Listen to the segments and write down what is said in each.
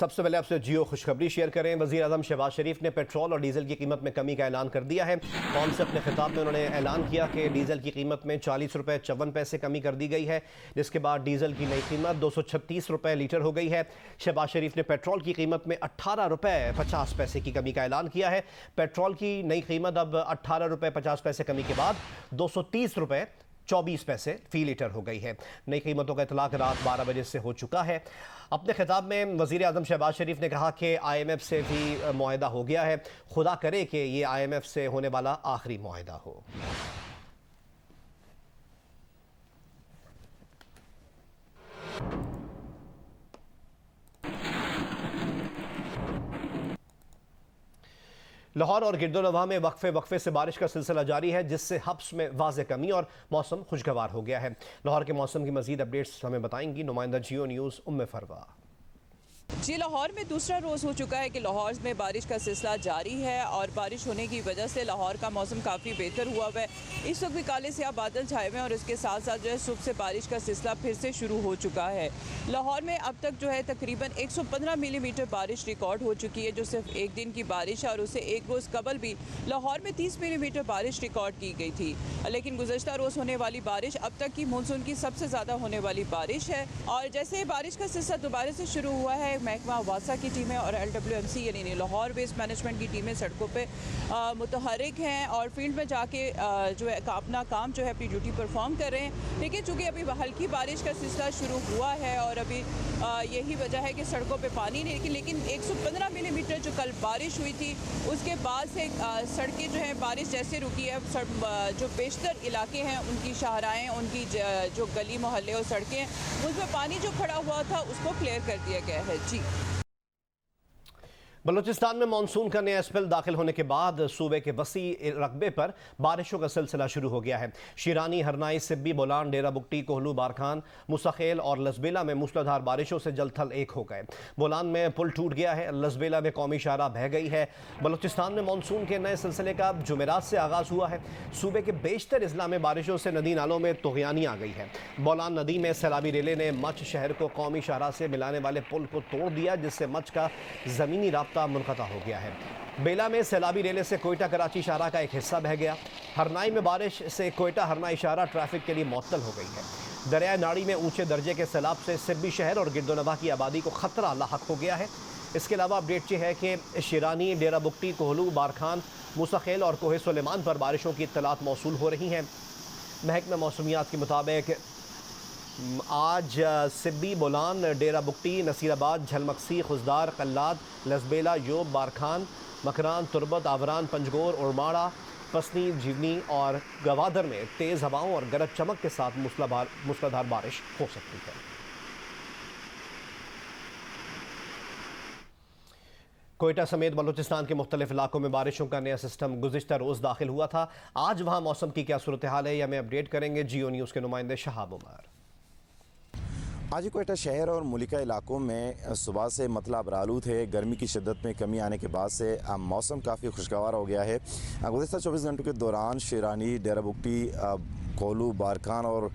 सबसे पहले आपसे जियो खुशखबरी शेयर करें। वज़ीर आज़म शहबाज शरीफ ने पेट्रोल और डीजल की कीमत में कमी का ऐलान कर दिया है। कौम से अपने खिताब में उन्होंने ऐलान किया कि डीजल की कीमत में 40 रुपये 54 पैसे कमी कर दी गई है, जिसके बाद डीजल की नई कीमत 236 रुपये लीटर हो गई है। शहबाज शरीफ ने पेट्रोल की कीमत में 18 रुपये 50 पैसे की कमी का ऐलान किया है। पेट्रोल की नई कीमत अब 18 रुपये 50 पैसे कमी के बाद 230 रुपये 24 पैसे फी लीटर हो गई है। नई कीमतों का इतलाक रात 12 बजे से हो चुका है। अपने खिताब में वज़ीर आज़म शहबाज शरीफ ने कहा कि IMF से भी मुआहदा हो गया है। खुदा करे कि ये IMF से होने वाला आखिरी मुआहदा हो। लाहौर और गिरदोनवाह में वक्फे से बारिश का सिलसिला जारी है, जिससे हब्स में वाज़े कमी और मौसम खुशगवार हो गया है। लाहौर के मौसम की मज़ीद अपडेट्स हमें बताएंगी नुमाइंदा जियो न्यूज़ उम्मे फरवा। जी, लाहौर में दूसरा रोज़ हो चुका है कि लाहौर में बारिश का सिलसिला जारी है और बारिश होने की वजह से लाहौर का मौसम काफ़ी बेहतर हुआ हुआ है। इस वक्त भी काले स्याह बादल छाए हुए हैं और इसके साथ साथ जो है सुबह से बारिश का सिलसिला फिर से शुरू हो चुका है। लाहौर में अब तक जो है तकरीबन 115 मिलीमीटर बारिश रिकॉर्ड हो चुकी है, जो सिर्फ एक दिन की बारिश है और उससे एक रोज़ कबल भी लाहौर में 30 मिलीमीटर बारिश रिकॉर्ड की गई थी। लेकिन गुज़श्ता रोज़ होने वाली बारिश अब तक की मानसून की सबसे ज़्यादा होने वाली बारिश है। और जैसे बारिश का सिलसिला दोबारा से शुरू हुआ है, महकमा वासा की टीमें और LWMC यानी लाहौर वेस्ट मैनेजमेंट की टीमें सड़कों पे मुतहरिक हैं और फील्ड में जाके जो है अपना काम जो है अपनी ड्यूटी परफॉर्म कर रहे हैं। लेकिन चूँकि अभी हल्की बारिश का सिलसिला शुरू हुआ है और अभी यही वजह है कि सड़कों पे पानी नहीं, लेकिन 115 मिलीमीटर जो कल बारिश हुई थी उसके बाद से सड़कें जो है बारिश जैसे रुकी है, जो बेशतर इलाके हैं उनकी शाहराएँ, उनकी जो गली मोहल्ले और सड़कें हैं उसमें पानी जो खड़ा हुआ था उसको क्लियर कर दिया गया है। जी, बलूचिस्तान में मानसून का नया स्पेल दाखिल होने के बाद सूबे के वसी रकबे पर बारिशों का सिलसिला शुरू हो गया है। शिरानी, हरनाई, सिब्बी, बोलान, डेरा बुगटी, कोहलू, बारखान, मुसाखेल और लसबेला में मूसलाधार बारिशों से जल थल एक हो गए। बोलान में पुल टूट गया है, लसबेला में कौमी शाहराह बह गई है। बलूचिस्तान में मानसून के नए सिलसिले का जुमेरात से आगाज़ हुआ है। सूबे के बेशतर अजला में बारिशों से नदी नालों में तुग़यानी आ गई है। बोलान नदी में सैलाबी रेले ने मच शहर को कौमी शाहराह से मिलाने वाले पुल को तोड़ दिया, जिससे मच का ज़मीनी राब्ता मुनक़ता हो गया है। बेला में सैलाबी रेले से कोयटा कराची शाहराह का एक हिस्सा बह गया। हरनाई में बारिश से कोयटा हरनाई शाहराह ट्रैफिक के लिए मुअत्तल हो गई है। दरिया नाड़ी में ऊंचे दर्जे के सैलाब से सिब्बी शहर और गिरदोनवाह की आबादी को खतरा लाहक हो गया है। इसके अलावा अपडेट ये है कि शिरानी, डेरा बुगटी, कोहलू, बारखान, मुसाखेल और कोहे सुलेमान पर बारिशों की इत्तलात मौसूल हो रही हैं। महकमा मौसमियात के मुताबिक आज सिब्बी, बोलान, डेरा बुगटी, नसीराबाद, झलमक्सी, खुजदार, कल्लाद, लसबेला, योब, बारखान, मकरान, तुरबत, आवरान, पंजगोर, उड़माड़ा, पसनी, जीवनी और गवादर में तेज़ हवाओं और गरज चमक के साथ मूसलाधार बारिश हो सकती है। कोयटा समेत बलूचिस्तान के मुख्तलिफ इलाकों में बारिशों का नया सिस्टम गुज़िश्ता रोज़ दाखिल हुआ था। आज वहाँ मौसम की क्या सूरत हाल है, यह हमें अपडेट करेंगे जियो न्यूज़ के नुमाइंदे शहाब उमर। आज कोयटा शहर और मुलिका इलाकों में सुबह से मतलब आलूद है। गर्मी की शिद्दत में कमी आने के बाद से मौसम काफ़ी खुशगवार हो गया है। गुज़श्ता 24 घंटों के दौरान शिरानी, डेरा बुगटी, कोहलू, बारखान और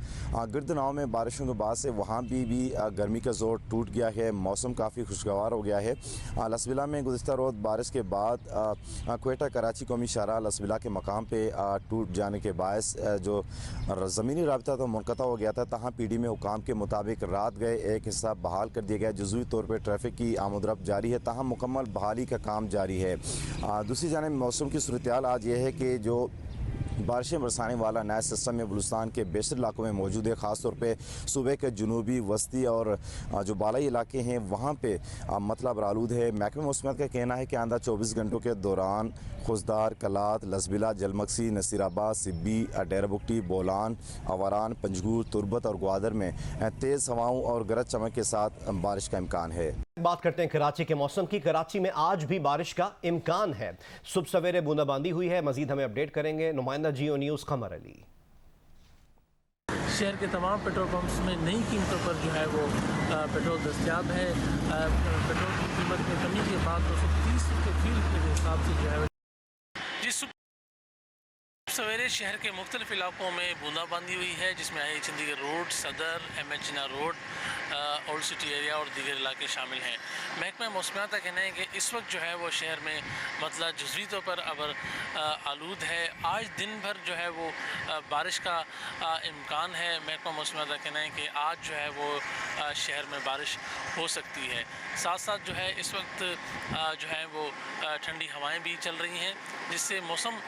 गिरदोनवाह में बारिशों के बाद से वहाँ भी गर्मी का जोर टूट गया है। मौसम काफ़ी खुशगवार हो गया है। लसबेला में गुज़श्ता रोज़ बारिश के बाद कोयटा कराची कौमी शाहराह लसबेला के मकाम पे टूट जाने के बायस जो ज़मीनी राब्ता था मुनक़ता हो गया था। तहाँ PD में हुकाम के मुताबिक रात गए एक हिस्सा बहाल कर दिया गया। जुज़वी तौर पर ट्रैफिक की आमद-ओ-रफ्त जारी है, तहाँ मुकम्मल बहाली का काम जारी है। दूसरी जानिब मौसम की सूरत हाल आज ये है कि जो बारिशें बरसाने वाला नया सिस्टम में बलूचिस्तान के बेशतर इलाकों में मौजूद है। ख़ास तौर पे सूबे के जनूबी, वस्ती और जो बालाई इलाके हैं वहाँ पे मतलब आलूद है। महकमा मौसमियात का कहना है कि आइंदा 24 घंटों के दौरान खुजदार, कलात, लसबेला, जलमक्सी, नसीराबाद, सिब्बी, डेरा बुगटी, बोलान, अवारान, पंजगूर, तुरबत और ग्वादर में तेज़ हवाओं और गरज चमक के साथ बारिश का इम्कान है। बात करते हैं कराची के मौसम की। कराची में आज भी बारिश का इम्कान है। सुबह सवेरे बूंदाबांदी हुई है। मजीद हमें अपडेट करेंगे नुमाइंदा जियो न्यूज़ कमर अली। शहर के तमाम पेट्रोल पंप्स में नई कीमतों पर जो है वो पेट्रोल दस्तयाब है। पेट्रोल की कीमत में कमी के बाद 230 रुपये फी लीटर के हिसाब से जो है जिस सवेरे शहर के मुख्तलिफ इलाकों में बूंदाबांदी हुई है, जिसमें आई चंडीगढ़ रोड, सदर, MH जिन्ना रोड, ओल्ड सिटी एरिया और दीगर इलाके शामिल हैं। महकमा मौसमियात का कहना है कि इस वक्त जो है वो शहर में मतलब जुज़वी तौर पर अबर आलूद है। आज दिन भर जो है वो बारिश का इम्कान है। महकमा मौसमियात का कहना है कि आज जो है वो शहर में बारिश हो सकती है। साथ साथ जो है इस वक्त जो है वो ठंडी हवाएं भी चल रही हैं, जिससे मौसम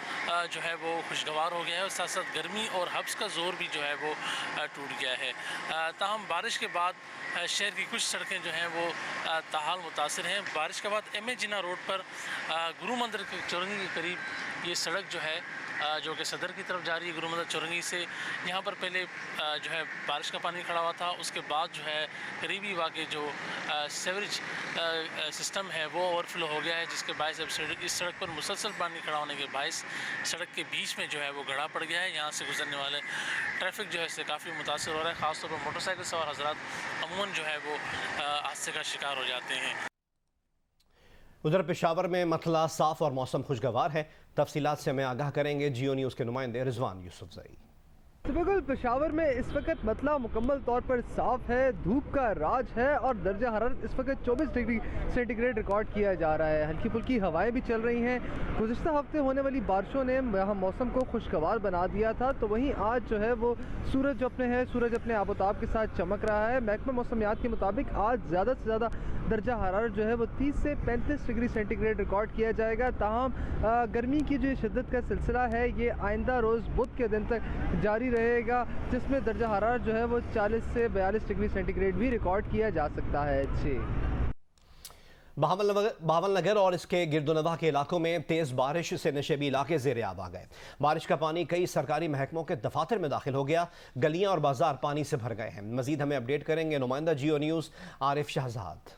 जो है वो खुशगवार हो गया है और साथ साथ गर्मी और हब्स का ज़ोर भी जो है वो टूट गया है। ताहम बारिश के बाद शहर की कुछ सड़कें जो हैं वो ताहाल मुतासिर हैं। बारिश के बाद एम ए जिना रोड पर गुरु मंदिर के चौरंगी के करीब ये सड़क जो है जो कि सदर की तरफ जा रही है गुरु मंदिर चौरंगी से, यहाँ पर पहले जो है बारिश का पानी खड़ा हुआ था। उसके बाद जो है करीबी वाक़े जो सेवरेज सिस्टम है वो ओवरफ्लो हो गया है, जिसके बायस अब इस सड़क पर मुसलसल पानी खड़ा होने के बायस सड़क के बीच में जो है वो गड़ा पड़ गया है। यहाँ से गुजरने वाले ट्रैफिक जो है इससे काफ़ी मुतासर हो रहा है। ख़ासतौर पर मोटरसाइकिल सवार हज़रात अमूमन जो है वो हादसे का शिकार हो जाते हैं। उधर पेशावर में मतला साफ और मौसम खुशगवार है। तफसीलात से हमें आगाह करेंगे जियो न्यूज़ के नुमाइंदे रिजवान यूसुफजई। बिल्कुल, पेशावर में इस वक्त मतला मुकम्मल तौर पर साफ है, धूप का राज है और दर्जा हरारत इस वक्त 24 डिग्री सेंटीग्रेड रिकॉर्ड किया जा रहा है। हल्की फुल्की हवाएं भी चल रही हैं। गुज़िश्ता हफ्ते होने वाली बारिशों ने यहाँ मौसम को खुशगवार बना दिया था, तो वहीं आज जो है वो सूरज अपने आबोताब के साथ चमक रहा है। महकमा मौसमियात के मुताबिक आज ज़्यादा से ज़्यादा दर्जा हरारत जो है वो 30 से 35 डिग्री सेंटीग्रेड रिकॉर्ड किया जाएगा। ताहम गर्मी की जो शिद्दत का सिलसिला है ये आइंदा रोज़ बुध के दिन तक जारी रहेगा, जिसमें दर्जा हरारत जो है वो 40 से 42 डिग्री सेंटीग्रेड भी रिकॉर्ड किया जा सकता है। जी, बहावल नगर और इसके गिरदोनवा के इलाकों में तेज़ बारिश से नशेबी इलाके ज़ेरे आब आ गए। बारिश का पानी कई सरकारी महकमों के दफातर में दाखिल हो गया। गलियां और बाजार पानी से भर गए हैं। मजीद हमें अपडेट करेंगे नुमाइंदा जियो न्यूज़ आरिफ शहजाद।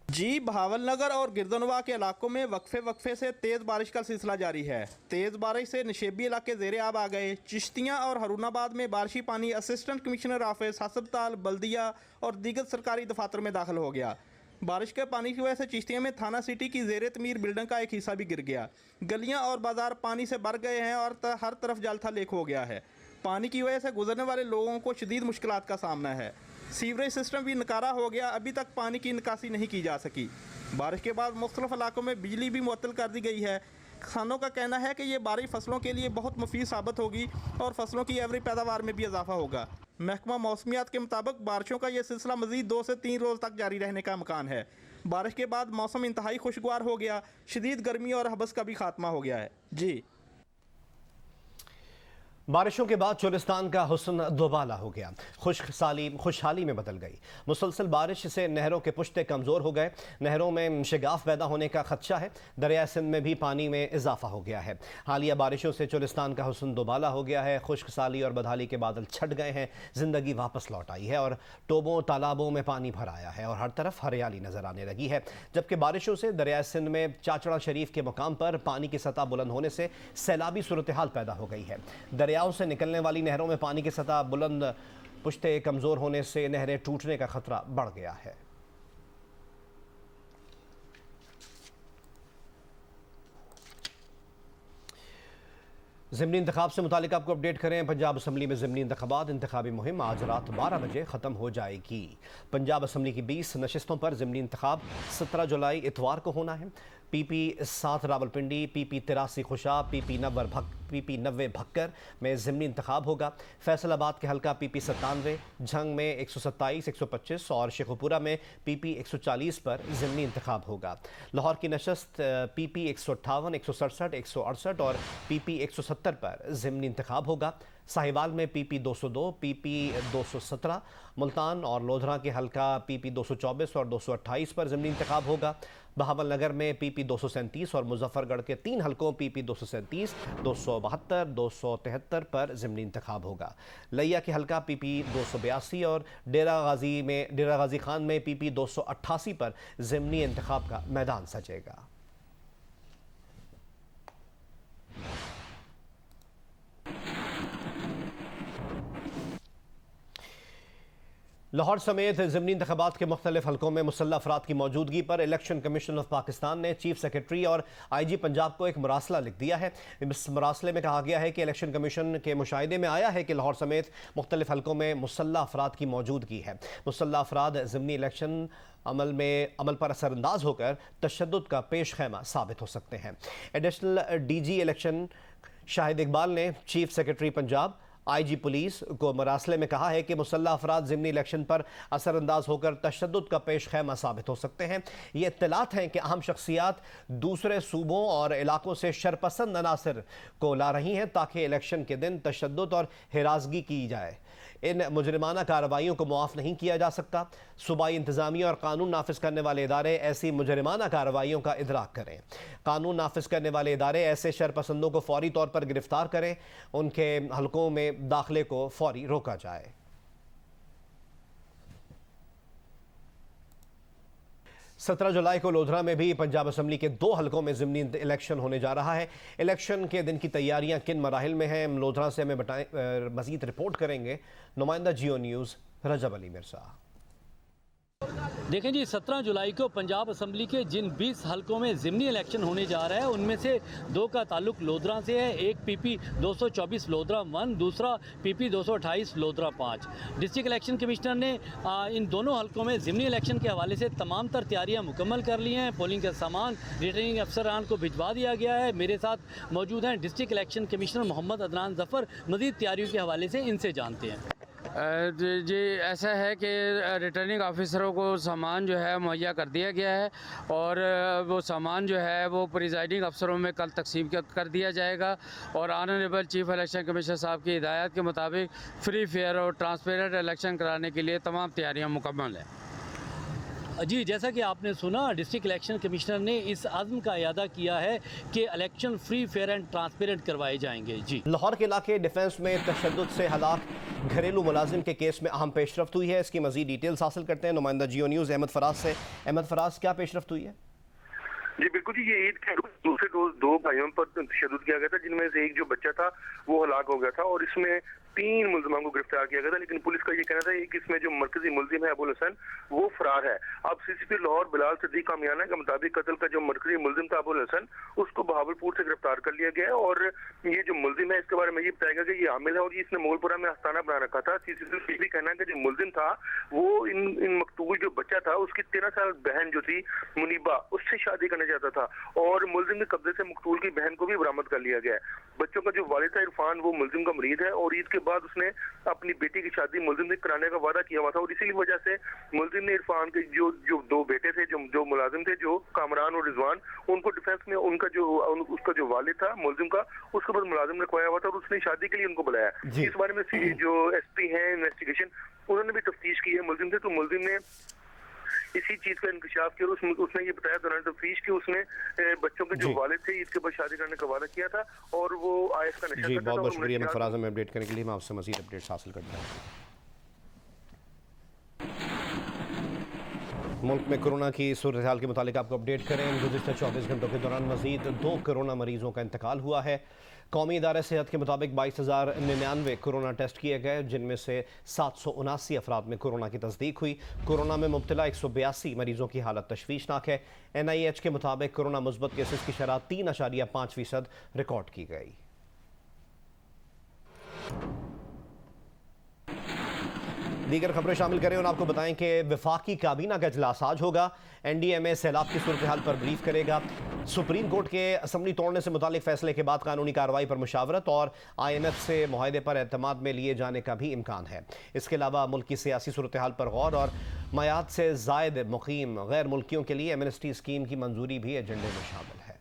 जी, बहावल नगर और गिरदनवा के इलाकों में वक्फे से तेज़ बारिश का सिलसिला जारी है। तेज़ बारिश से नशेबी इलाके ज़ेरे आब आ गए। चिश्तियाँ और हरूनाबाद में बारिशी पानी असिस्टेंट कमिश्नर ऑफिस, हस्पताल, बल्दिया और दीगर सरकारी दफातर में दाखिल हो गया। बारिश के पानी की वजह से चिश्तिया में थाना सिटी की ज़ेरे तमीर बिल्डिंग का एक हिस्सा भी गिर गया। गलियाँ और बाजार पानी से भर गए हैं और हर तरफ जल थल लेक हो गया है। पानी की वजह से गुजरने वाले लोगों को शदीद मुश्किलात का सामना है। सीवरेज सिस्टम भी नकारा हो गया, अभी तक पानी की निकासी नहीं की जा सकी। बारिश के बाद मुख्तलिफ इलाकों में बिजली भी मुअत्तल कर दी गई है। किसानों का कहना है कि ये बारिश फसलों के लिए बहुत मुफीद साबित होगी और फसलों की एवरेज पैदावार में भी इजाफा होगा। महकमा मौसमियात के मुताबिक बारिशों का ये सिलसिला मज़ीद 2 से 3 रोज़ तक जारी रहने का इम्कान है। बारिश के बाद मौसम इंतहाई खुशगवार हो गया, शदीद गर्मी और हबस का भी खात्मा हो गया है। जी, बारिशों के बाद चोलिस्तान का हुस्न दोबाला हो गया, खुशहाली में बदल गई। मुसलसल बारिश से नहरों के पुश्ते कमज़ोर हो गए। नहरों में शिगाफ पैदा होने का खदशा है। दरिया सिंध में भी पानी में इजाफा हो गया है। हालिया बारिशों से चोलिस्तान का हुस्न दोबाला हो गया है। खुशहाली और बदहाली के बादल छट गए हैं। जिंदगी वापस लौट आई है और टोबों तालाबों में पानी भर आया है और हर तरफ हरियाली नजर आने लगी है। जबकि बारिशों से दरिया सिंध में चाचड़ा शरीफ के मुकाम पर पानी की सतह बुलंद होने से सैलाबी सूरत हाल पैदा हो गई है। दरियाओं से निकलने वाली नहरों में पानी की सतह बुलंद, पुश्ते कमजोर होने से नहरें टूटने का खतरा बढ़ गया है। ज़िमनी इंतखाब से मुतालिक आपको अपडेट करें। पंजाब असम्बली में ज़िमनी इंतखाबात इंतखाबी मुहिम आज रात 12 बजे ख़त्म हो जाएगी। पंजाब असम्बली की 20 नशिस्तों पर ज़िमनी इंतखाब 17 जुलाई इतवार को होना है। PP 7 Rawalpindi, PP 83 खुशा, PP 90 Bhakkar में ज़िमनी इंतखाब होगा। फैसलाबाद के हल्का PP 97, झंग में 127, 125 और शेखुपुरा में PP 140 पर ज़िमनी इंतखाब होगा। लाहौर की नशस्त PP 158, 167, 168 और PP 170 पर ज़िमनी इंतखाब होगा। साहिवाल में PP 202, PP 217, मुल्तान और लोधरा के हल्का PP 224 और 228 पर ज़िमनी इंतखाब होगा। बहावल नगर में PP 237 और मुजफ्फरगढ़ के 3 हल्कों PP 237, 272, 273 पर ज़िमनी इंतखाब होगा। लिया के हल्का PP 282 और डेरा गाजी खान में PP 288 पर ज़िमनी इंतखाब का मैदान सजेगा। लाहौर समेत ज़िमनी इंतख़ाबात के मुख्तलिफ हलकों में मुसल्लह अफराद की मौजूदगी पर इलेक्शन कमीशन ऑफ पाकिस्तान ने चीफ सेक्रेटरी और IG पंजाब को एक मरासला लिख दिया है। इस मरासले में कहा गया है कि इलेक्शन कमीशन के मुशाहिदे में आया है कि लाहौर समेत मुख्तलिफ हलकों में मुसल्लह अफराद की मौजूदगी है। मुसल्लह अफराद ज़िमनी इलेक्शन अमल पर असरअंदाज होकर तशद्दुद का पेश खैमा साबित हो सकते हैं। Additional DG election Shahid Iqbal ने chief secretary Punjab IG police को मरासले में कहा है कि मुसल्लह अफराद ज़िमनी इलेक्शन पर असरअंदाज होकर तशद्दुद का पेश खैमा साबित हो सकते हैं। ये इत्तलात हैं कि अहम शख्सियात दूसरे सूबों और इलाकों से शरपसंद अनासर को ला रही हैं ताकि इलेक्शन के दिन तशद्दुद और हिरासगी की जाए। इन मुजरिमाना कार्रवाइयों को मुआफ़ नहीं किया जा सकता। सूबाई इंतज़ामिया और कानून नाफिज करने वाले इदारे ऐसी मुजरिमाना कार्रवाइयों का इदराक करें। कानून नाफिज करने वाले इदारे ऐसे शरपसंदों को फौरी तौर पर गिरफ्तार करें। उनके हलकों में दाखिले को फौरी रोका जाए। सत्रह जुलाई को लोधरा में भी पंजाब असम्बली के 2 हलकों में ज़िमनी इलेक्शन होने जा रहा है। इलेक्शन के दिन की तैयारियां किन मराहिल में हैं, लोधरा से हमें मज़ीद रिपोर्ट करेंगे नुमाइंदा जियो न्यूज़ रजब अली मिर्ज़ा। देखें जी, 17 जुलाई को पंजाब असम्बली के जिन 20 हलकों में ज़िमनी इलेक्शन होने जा रहा है उनमें से 2 का ताल्लुक लोधरा से है। एक PP 224 लोधरा 1, दूसरा PP 228 Lodhran 5। District election commissioner ने इन दोनों हलकों में ज़िमनी इलेक्शन के हवाले से तमाम तर तैयारियाँ मुकम्मल कर ली हैं। पोलिंग का सामान रिटर्निंग अफसरान को भिजवा दिया गया है। मेरे साथ मौजूद हैं district election commissioner Mohammad Adnan Zafar. मज़ीद तैयारियों के हवाले से इनसे जानते हैं। जी ऐसा है कि रिटर्निंग ऑफिसरों को सामान जो है मुहैया कर दिया गया है और वो सामान जो है वो प्रिजाइडिंग अफसरों में कल तकसीम कर दिया जाएगा और ऑनरेबल चीफ इलेक्शन कमिश्नर साहब की हिदायत के मुताबिक फ्री फेयर और ट्रांसपेरेंट इलेक्शन कराने के लिए तमाम तैयारियां मुकम्मल हैं। जी, जैसा कि आपने सुना, डिस्ट्रिक्ट इलेक्शन कमिश्नर ने इस आज़म का इयादा किया है कि election free fair and transparent करवाए जाएंगे। जी, लाहौर के इलाके डिफेंस में तशद्दुद से हलाक घरेलू मुलाजिम के केस में अहम पेशरफ्त हुई है। इसकी मज़ीद डिटेल्स हासिल करते हैं नुमाइंदा जियो न्यूज़ अहमद फराज से। अहमद फराज, क्या पेशरफ्त हुई है? जी बिल्कुल जी, ये ईद के दूसरे रोज 2 भाइयों पर तशद्दुद किया गया था, जिनमें से एक जो बच्चा था वो हलाक हो गया था और इसमें 3 मुलजमान को गिरफ्तार किया गया था। लेकिन पुलिस का ये कहना था कि इसमें जो मरकजी मुलजिम है अबुल हसन वो फरार है। अब CCP लाहौर बिलाल सिद्दीक कामियाना के मुताबिक कत्ल का जो मरकजी मुलजिम था अबुल हसन, उसको बहावलपुर से गिरफ्तार कर लिया गया है और ये जो मुलजिम है इसके बारे में ये बताया गया कि ये आमिल है और ये इसने मोलपुरा में आस्थाना बना रखा था। CCP का भी कहना है कि जो मुलजिम था वो इन मकतूल जो बच्चा था उसकी 13 साल बहन जो थी मुनीबा, उससे शादी करना चाहता था और मुलजिम के कब्जे से मकतूल की बहन को भी बरामद कर लिया गया है। बच्चों का जो वालिद था इरफान, वो मुलजिम का मरीज है और ईद के बाद उसने अपनी बेटी की शादी मुलजिम ने कराने का वादा किया हुआ था और इसी वजह से मुलजिम ने इरफान के जो 2 बेटे थे, जो मुलाजिम थे, जो कामरान और रिजवान, उनको डिफेंस में उसका जो वालिद था मुलजिम का, उसके बाद मुलाजिम ने खोया हुआ था और उसने शादी के लिए उनको बुलाया। इस बारे में जो SP है इन्वेस्टिगेशन, उन्होंने भी तफ्तीश की है मुलजिम से। तो मुलजिम ने इसी चीज का इंकशाफ किया और उसने ये बताया दौरान तफ्तीश कि उसने बच्चों के जो वालिद थे इसके ऊपर शादी करने का वादा किया था और वो आयस का नशा करता था। बहुत बहुत शुक्रिया अहमद फराज में अपडेट करने के लिए। मैं आपसे मज़ीद अपडेट्स हासिल करता हूँ। मुल्क में कोरोना की सूरत हाल के मुतालिक आपको अपडेट करें। गुज़िश्ता 24 घंटों के दौरान मज़ीद 2 कोरोना मरीजों का इंतकाल हुआ है। कौमी इदारे सेहत के मुताबिक 22,099 कोरोना टेस्ट किए गए, जिनमें से 779 अफराद में कोरोना की तस्दीक हुई। कोरोना में मुब्तला 182 मरीजों की हालत तशवीशनाक है। NIH के मुताबिक कोरोना मुस्बत केसेस की शरह 3.5% रिकॉर्ड की गई। दीगर खबरें शामिल करें और आपको बताएं कि वफाकी काबीना का इजलास आज होगा। NDMA सैलाब की सूरत हाल पर ब्रीफ करेगा। सुप्रीम कोर्ट के असम्बली तोड़ने से मुतालिक फैसले के बाद कानूनी कार्रवाई पर मुशावरत और IMF से मुआहदे पर एतमाद में लिए जाने का भी इम्कान है। इसके अलावा मुल्क की सियासी सूरत हाल पर गौर और मयाद से ज़ायद मुकीम गैर मुल्कियों के लिए एमनेस्टी स्कीम की मंजूरी भी एजेंडे में शामिल है।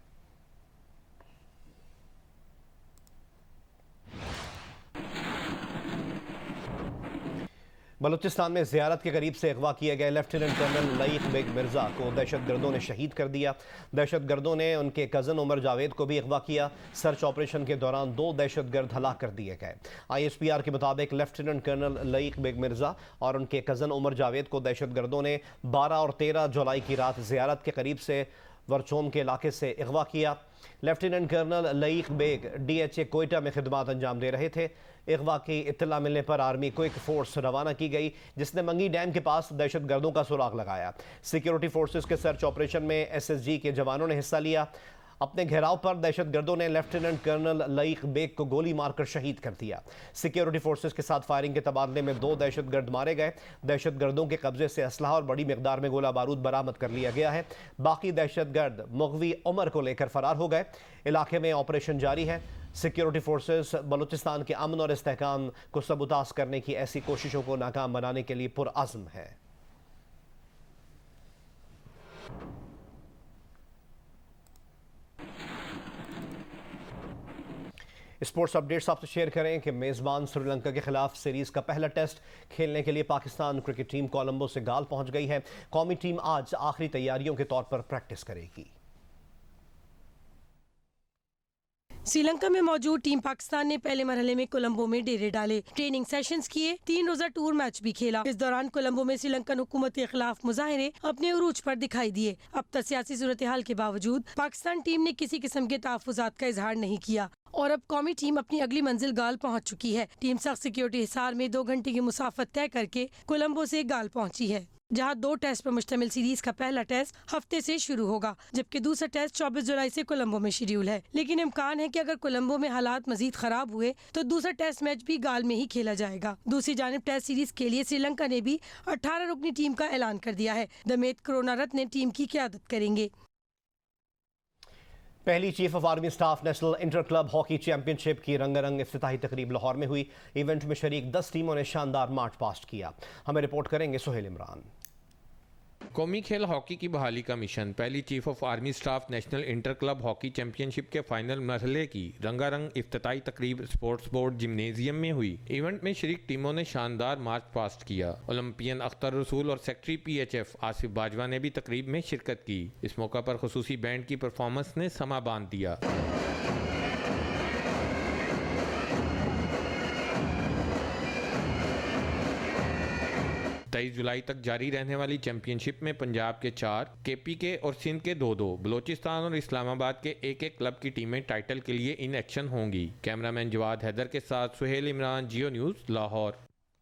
बलूचिस्तान में ज़ियारत के करीब से अगवा किए गए लेफ्टिनेंट कर्नल लईक बेग मिर्ज़ा को दहशतगर्दों ने शहीद कर दिया। दहशतगर्दों ने उनके कज़न उमर जावेद को भी अगवा किया। सर्च ऑपरेशन के दौरान 2 दहशतगर्द हलाक कर दिए गए। ISPR के मुताबिक लेफ्टिनेंट कर्नल लईक बेग मिर्ज़ा और उनके कज़न उमर जावेद को दहशतगर्दों ने 12 और 13 जुलाई की रात ज़ियारत के करीब से वरचोम के इलाके से अगवा किया। Lieutenant colonel Laeeq Baig DHA Quetta में खिदमात अंजाम दे रहे थे। अगवा की इत्तला मिलने पर आर्मी क्विक फोर्स रवाना की गई, जिसने मंगी डैम के पास दहशतगर्दों का सुराग लगाया। सिक्योरिटी फोर्सेस के सर्च ऑपरेशन में SSG के जवानों ने हिस्सा लिया। अपने घेराव पर दहशतगर्दों ने लेफ्टिनेंट कर्नल लईक बेग को गोली मारकर शहीद कर दिया। सिक्योरिटी फोर्सेस के साथ फायरिंग के तबादले में 2 दहशतगर्द मारे गए। दहशतगर्दों के कब्जे से असलहा और बड़ी मिकदार में गोला बारूद बरामद कर लिया गया है। बाकी दहशतगर्द मुगवी उमर को लेकर फरार हो गए। इलाके में ऑपरेशन जारी है। सिक्योरिटी फोर्सेस बलूचिस्तान के अमन और इस्तेहकाम को सबूताज करने की ऐसी कोशिशों को नाकाम बनाने के लिए पुरअज़्म है। स्पोर्ट्स अपडेट्स आपसे शेयर करें कि मेज़बान श्रीलंका के खिलाफ सीरीज़ का पहला टेस्ट खेलने के लिए पाकिस्तान क्रिकेट टीम कोलंबो से गाल पहुंच गई है। कौमी टीम आज आखिरी तैयारियों के तौर पर प्रैक्टिस करेगी। श्रीलंका में मौजूद टीम पाकिस्तान ने पहले मरहले में कोलंबो में डेरे डाले, ट्रेनिंग सेशंस किए, 3 रोजा टूर मैच भी खेला। इस दौरान कोलंबो में श्रीलंकन हुकूमत के खिलाफ मुजाहरे अपने उरूज पर दिखाई दिए। अब तक सियासी सूरत हाल के बावजूद पाकिस्तान टीम ने किसी किस्म के तहफ्फुज़ात का इजहार नहीं किया और अब कौमी टीम अपनी अगली मंजिल गाल पहुंच चुकी है। टीम सख्त सिक्योरिटी हिसार में 2 घंटे की मुसाफत तय करके कोलंबो से गाल पहुंची है, जहां 2 टेस्ट पर मुश्तमिल सीरीज का पहला टेस्ट हफ्ते से शुरू होगा, जबकि दूसरा टेस्ट 24 जुलाई से कोलंबो में शेड्यूल है। लेकिन इम्कान है कि अगर कोलंबो में हालात मजीद खराब हुए तो दूसरा टेस्ट मैच भी गाल में ही खेला जाएगा। दूसरी जानिब टेस्ट सीरीज के लिए श्रीलंका ने भी 18 रुकनी टीम का ऐलान कर दिया है। दमेत करुणारत्ने टीम की क़यादत करेंगे। पहली chief of army staff national inter club hockey championship की रंगारंग इफ्तिताही तकरीब लाहौर में हुई। इवेंट में शरीक 10 टीमों ने शानदार मार्च पास्ट किया। हमें रिपोर्ट करेंगे सुहेल इमरान। कौमी खेल हॉकी की बहाली का मिशन पहली chief of army staff national inter club hockey championship के फाइनल मरहले की रंगारंग इफ्तिताई तकरीब स्पोर्ट्स बोर्ड जिम्नेजियम में हुई। इवेंट में शरीक टीमों ने शानदार मार्च पास्ट किया। ओलंपियन अख्तर रसूल और सेक्रेटरी PHF आसिफ बाजवा ने भी तकरीब में शिरकत की। इस मौका पर खुसूसी बैंड की परफॉर्मेंस ने समा बांध दिया। 23 जुलाई तक जारी रहने वाली चैंपियनशिप में पंजाब के 4, KPK और सिंध के 2-2, बलोचिस्तान और इस्लामाबाद के 1-1 क्लब की टीमें टाइटल के लिए इन एक्शन होंगी। कैमरामैन जवाद हैदर के साथ सुहेल इमरान, जियो न्यूज़, लाहौर।